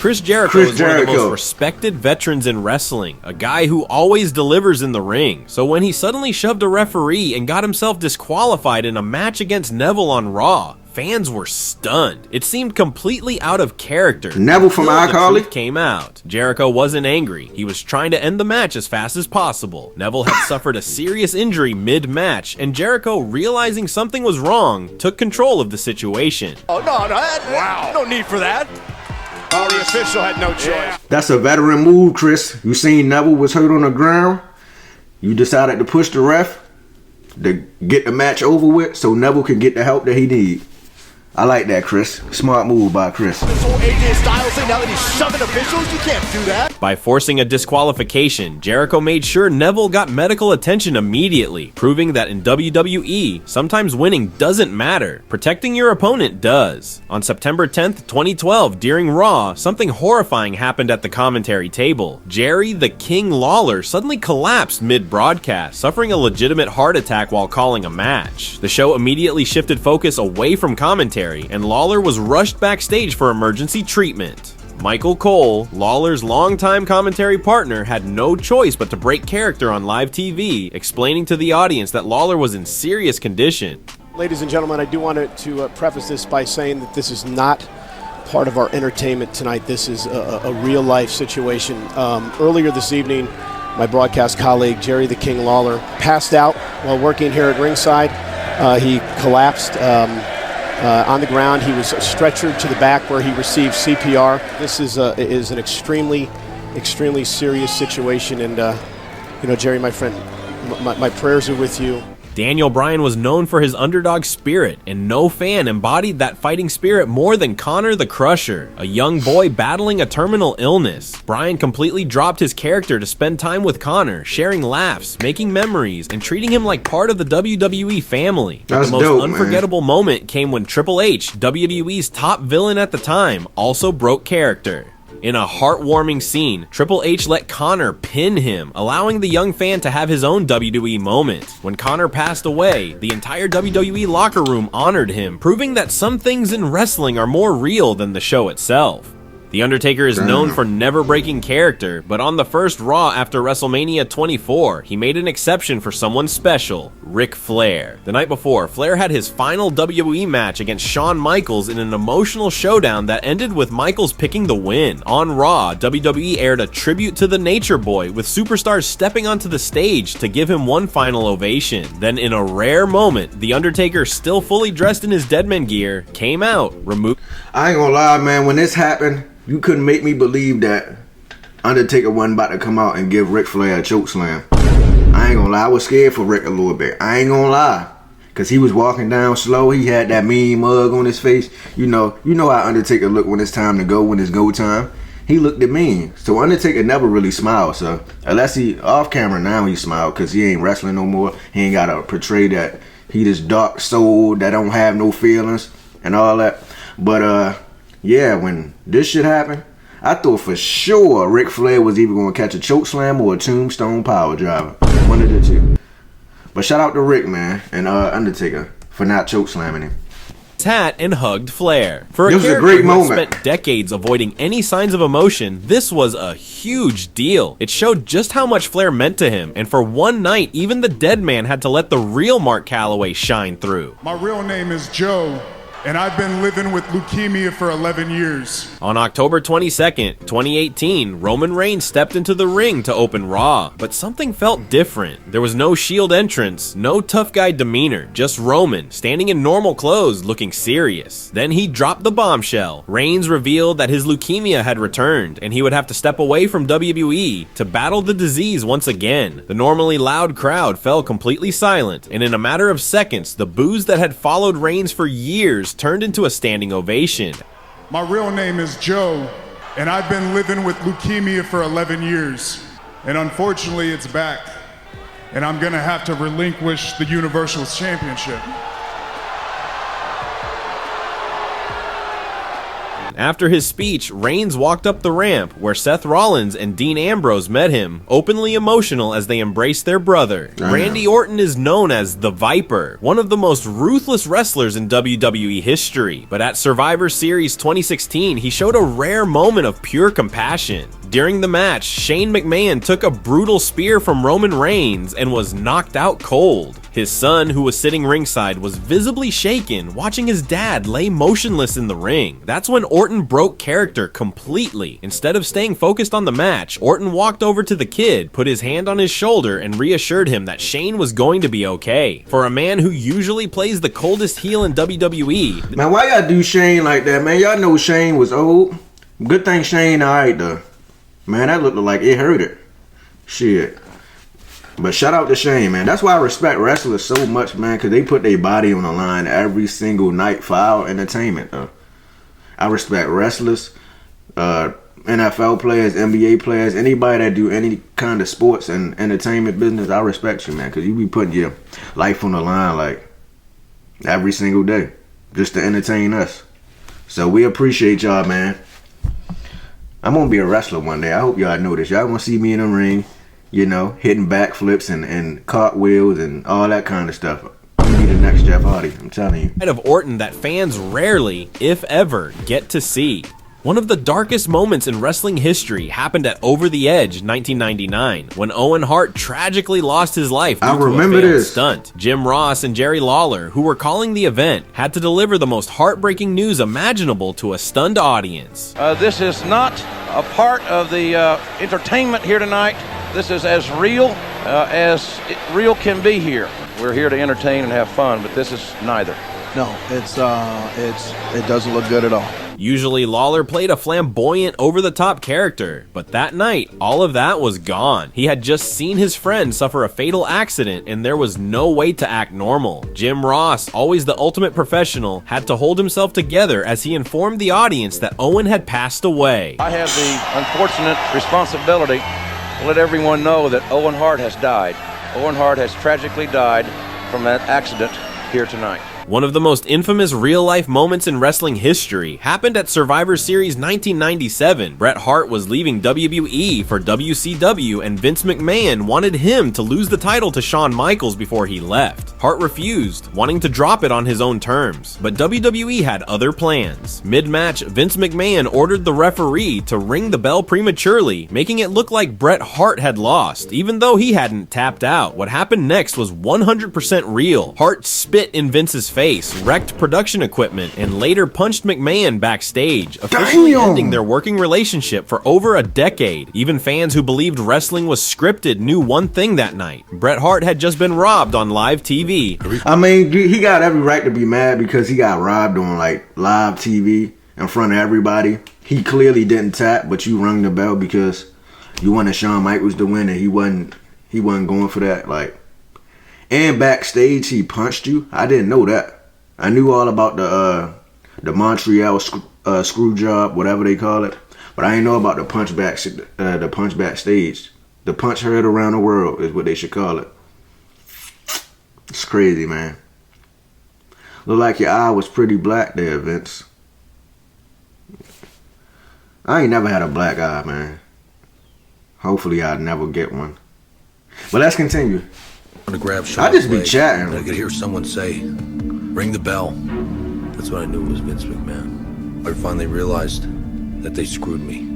Chris Jericho is one of the most respected veterans in wrestling, a guy who always delivers in the ring. So when he suddenly shoved a referee and got himself disqualified in a match against Neville on Raw, fans were stunned. It seemed completely out of character. Neville from iCarly came out. Jericho wasn't angry. He was trying to end the match as fast as possible. Neville had suffered a serious injury mid-match, and Jericho, realizing something was wrong, took control of the situation. Oh, no, wow. No need for that. Oh, the official had no choice. That's a veteran move, Chris. You seen Neville was hurt on the ground. You decided to push the ref to get the match over with so Neville can get the help that he needs. I like that, Chris. Smart move by Chris. This whole AJ Styles thing, now that he's shoving officials, you can't do that. By forcing a disqualification, Jericho made sure Neville got medical attention immediately, proving that in WWE, sometimes winning doesn't matter. Protecting your opponent does. On September 10th, 2012, during Raw, something horrifying happened at the commentary table. Jerry the King Lawler suddenly collapsed mid-broadcast, suffering a legitimate heart attack while calling a match. The show immediately shifted focus away from commentary, and Lawler was rushed backstage for emergency treatment. Michael Cole, Lawler's longtime commentary partner, had no choice but to break character on live TV, explaining to the audience that Lawler was in serious condition. Ladies and gentlemen, I do want to preface this by saying that this is not part of our entertainment tonight. This is a real-life situation. Earlier this evening, my broadcast colleague, Jerry the King Lawler, passed out while working here at ringside. He collapsed on the ground. He was stretchered to the back where he received CPR. This is an extremely serious situation, and Jerry, my friend, my prayers are with you. Daniel Bryan was known for his underdog spirit, and no fan embodied that fighting spirit more than Connor the Crusher, a young boy battling a terminal illness. Bryan completely dropped his character to spend time with Connor, sharing laughs, making memories, and treating him like part of the WWE family. That's the most dope, unforgettable moment came when Triple H, WWE's top villain at the time, also broke character. In a heartwarming scene, Triple H let Connor pin him, allowing the young fan to have his own WWE moment. When Connor passed away, the entire WWE locker room honored him, proving that some things in wrestling are more real than the show itself. The Undertaker is known for never breaking character, but on the first Raw after WrestleMania 24, he made an exception for someone special, Ric Flair. The night before, Flair had his final WWE match against Shawn Michaels in an emotional showdown that ended with Michaels picking the win. On Raw, WWE aired a tribute to the Nature Boy, with superstars stepping onto the stage to give him one final ovation. Then in a rare moment, The Undertaker, still fully dressed in his Deadman gear, came out, removed. I ain't gonna lie, man, when this happened, you couldn't make me believe that Undertaker wasn't about to come out and give Ric Flair a chokeslam. I ain't gonna lie, I was scared for Rick a little bit. I ain't gonna lie. Cause he was walking down slow, he had that mean mug on his face. You know how Undertaker look when it's time to go, when it's go time. He looked at mean. So Undertaker never really smiled, so unless he off camera now he smiled, cause he ain't wrestling no more. He ain't gotta portray that he this dark soul that don't have no feelings and all that. But yeah, when this shit happened, I thought for sure Ric Flair was either going to catch a chokeslam or a tombstone power driver. One of the two. But shout out to Rick, man, and Undertaker for not chokeslamming him. Hat and hugged Flair. For a This was a character great who moment. spent decades avoiding any signs of emotion, this was a huge deal. It showed just how much Flair meant to him, and for one night, even the dead man had to let the real Mark Calloway shine through. My real name is Joe, and I've been living with leukemia for 11 years. On October 22nd, 2018, Roman Reigns stepped into the ring to open Raw, but something felt different. There was no Shield entrance, no tough guy demeanor, just Roman, standing in normal clothes, looking serious. Then he dropped the bombshell. Reigns revealed that his leukemia had returned, and he would have to step away from WWE to battle the disease once again. The normally loud crowd fell completely silent, and in a matter of seconds, the boos that had followed Reigns for years turned into a standing ovation. My real name is Joe, and I've been living with leukemia for 11 years. And unfortunately, it's back. And I'm gonna have to relinquish the Universal Championship. After his speech, Reigns walked up the ramp, where Seth Rollins and Dean Ambrose met him, openly emotional as they embraced their brother. Randy Orton is known as the Viper, one of the most ruthless wrestlers in WWE history, but at Survivor Series 2016, he showed a rare moment of pure compassion. During the match, Shane McMahon took a brutal spear from Roman Reigns and was knocked out cold. His son, who was sitting ringside, was visibly shaken, watching his dad lay motionless in the ring. That's when Orton broke character completely. Instead of staying focused on the match, Orton walked over to the kid, put his hand on his shoulder, and reassured him that Shane was going to be okay. For a man who usually plays the coldest heel in WWE... Man, why y'all do Shane like that, man? Y'all know Shane was old. Good thing Shane alright, though. Man, that looked like it hurt it. Shit. But shout out to Shane, man. That's why I respect wrestlers so much, man, because they put their body on the line every single night for our entertainment, though. I respect wrestlers, NFL players, NBA players, anybody that do any kind of sports and entertainment business. I respect you, man, because you be putting your life on the line, like, every single day just to entertain us. So we appreciate y'all, man. I'm going to be a wrestler one day. I hope y'all know this. Y'all going to see me in the ring, you know, hitting backflips and cartwheels and all that kind of stuff. I'm going to be the next Jeff Hardy, I'm telling you. Of Orton that fans rarely, if ever, get to see. One of the darkest moments in wrestling history happened at Over the Edge 1999, when Owen Hart tragically lost his life due to a failed stunt. Jim Ross and Jerry Lawler, who were calling the event, had to deliver the most heartbreaking news imaginable to a stunned audience. This is not a part of the entertainment here tonight. This is as real can be here. We're here to entertain and have fun, but this is neither. No, it doesn't look good at all. Usually Lawler played a flamboyant, over-the-top character, but that night, all of that was gone. He had just seen his friend suffer a fatal accident, and there was no way to act normal. Jim Ross, always the ultimate professional, had to hold himself together as he informed the audience that Owen had passed away. I have the unfortunate responsibility to let everyone know that Owen Hart has died. Owen Hart has tragically died from that accident here tonight. One of the most infamous real-life moments in wrestling history happened at Survivor Series 1997. Bret Hart was leaving WWE for WCW, and Vince McMahon wanted him to lose the title to Shawn Michaels before he left. Hart refused, wanting to drop it on his own terms, but WWE had other plans. Mid-match, Vince McMahon ordered the referee to ring the bell prematurely, making it look like Bret Hart had lost, even though he hadn't tapped out. What happened next was 100% real. Hart spit in Vince's face, wrecked production equipment, and later punched McMahon backstage, officially ending their working relationship for over a decade. Even fans who believed wrestling was scripted knew one thing that night: Bret Hart had just been robbed on live TV. I mean, he got every right to be mad because he got robbed on like live TV in front of everybody. He clearly didn't tap, but you rung the bell because you wanted Shawn Michaels to win, and he wasn't going for that. Like, and backstage he punched you. I didn't know that. I knew all about the Montreal screw job, whatever they call it, but I didn't know about the punch backstage. The punch heard around the world is what they should call it. It's crazy, man. Look like your eye was pretty black there, Vince. I ain't never had a black eye, man. Hopefully I'd never get one. But let's continue. To grab I just be chatting. I could hear someone say, "Ring the bell." That's when I knew it was Vince McMahon. I finally realized that they screwed me.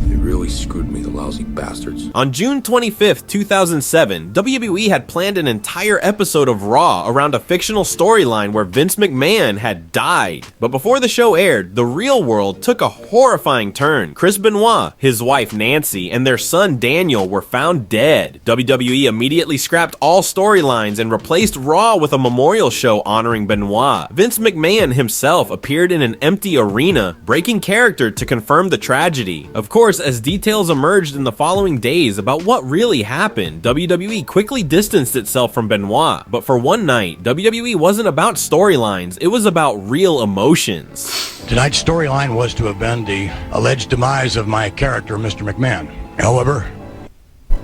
They really screwed me, the lousy bastards. On June 25th, 2007, WWE had planned an entire episode of Raw around a fictional storyline where Vince McMahon had died. But before the show aired, the real world took a horrifying turn. Chris Benoit, his wife Nancy, and their son Daniel were found dead. WWE immediately scrapped all storylines and replaced Raw with a memorial show honoring Benoit. Vince McMahon himself appeared in an empty arena, breaking character to confirm the tragedy. Of course, as details emerged in the following days about what really happened, WWE quickly distanced itself from Benoit. But for one night, WWE wasn't about storylines, it was about real emotions. Tonight's storyline was to have been the alleged demise of my character, Mr. McMahon. However,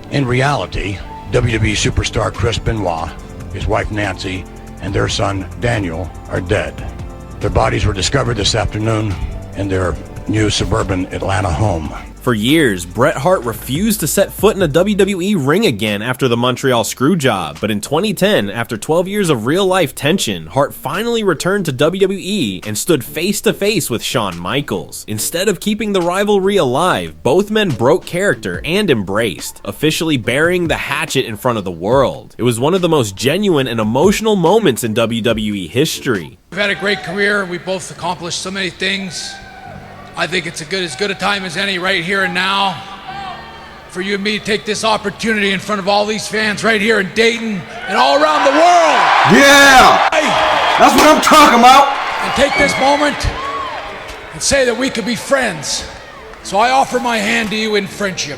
in reality, WWE superstar Chris Benoit, his wife Nancy, and their son Daniel are dead. Their bodies were discovered this afternoon in their new suburban Atlanta home. For years, Bret Hart refused to set foot in a WWE ring again after the Montreal Screwjob, but in 2010, after 12 years of real-life tension, Hart finally returned to WWE and stood face-to-face with Shawn Michaels. Instead of keeping the rivalry alive, both men broke character and embraced, officially burying the hatchet in front of the world. It was one of the most genuine and emotional moments in WWE history. We've had a great career. We both accomplished so many things. I think it's as good a time as any right here and now for you and me to take this opportunity in front of all these fans right here in Dayton and all around the world. Yeah! That's what I'm talking about! And take this moment and say that we could be friends. So I offer my hand to you in friendship.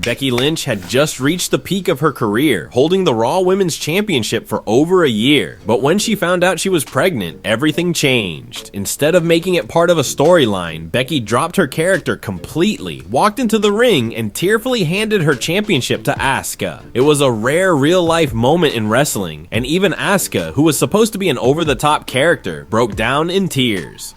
Becky Lynch had just reached the peak of her career, holding the Raw Women's Championship for over a year. But when she found out she was pregnant, everything changed. Instead of making it part of a storyline, Becky dropped her character completely, walked into the ring, and tearfully handed her championship to Asuka. It was a rare real-life moment in wrestling, and even Asuka, who was supposed to be an over-the-top character, broke down in tears.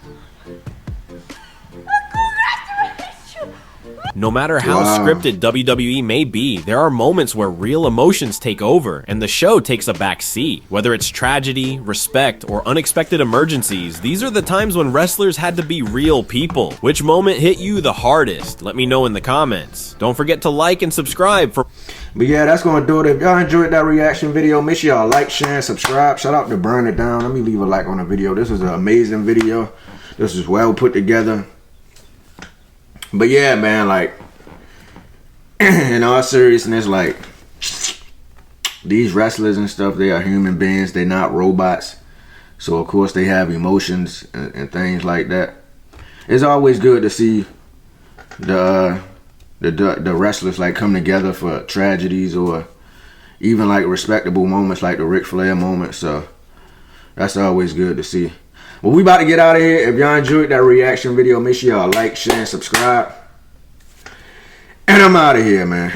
No matter how scripted WWE may be, there are moments where real emotions take over and the show takes a back seat. Whether it's tragedy, respect, or unexpected emergencies, these are the times when wrestlers had to be real people. Which moment hit you the hardest? Let me know in the comments. Don't forget to like and subscribe for... But yeah, that's going to do it. If y'all enjoyed that reaction video, make sure y'all like, share, and subscribe. Shout out to Burn It Down. Let me leave a like on the video. This is an amazing video. This is well put together. But yeah, man, like, in all seriousness, like, these wrestlers and stuff, they are human beings. They're not robots. So, of course, they have emotions and things like that. It's always good to see the wrestlers, like, come together for tragedies or even, like, respectable moments like the Ric Flair moment. So, that's always good to see. Well, we about to get out of here. If y'all enjoyed that reaction video, make sure y'all like, share, and subscribe. And I'm out of here, man.